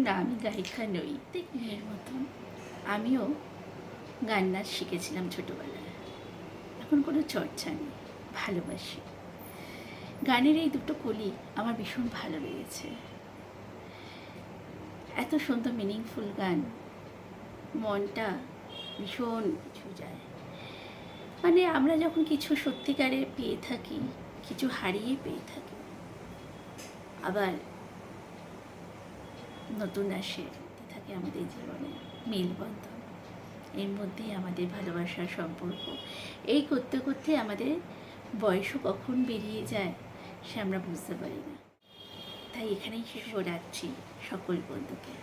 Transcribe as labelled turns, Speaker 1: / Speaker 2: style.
Speaker 1: না আমি গায়িকা নই, ঠিক মেয়ের মতন আমিও গান নাচ শিখেছিলাম ছোটোবেলায়। এখন কোনো চর্চা নেই, ভালোবাসি। গানের এই দুটো কলি আমার ভীষণ ভালো লেগেছে। এত সুন্দর মিনিংফুল গান, মনটা ভীষণ কিছু যায়। মানে আমরা যখন কিছু সত্যিকারে পেয়ে থাকি, কিছু হারিয়ে পেয়ে থাকি, আবার নতুন আসে থাকে আমাদের জীবনে মেলবন্ধন। এর মধ্যেই আমাদের ভালোবাসার সম্পর্ক। এই করতে করতে আমাদের বয়সও কখন বেরিয়ে যায় সে আমরা বুঝতে পারি না। তাই এখানেই শুভ রাখছি সকল বন্ধুকে।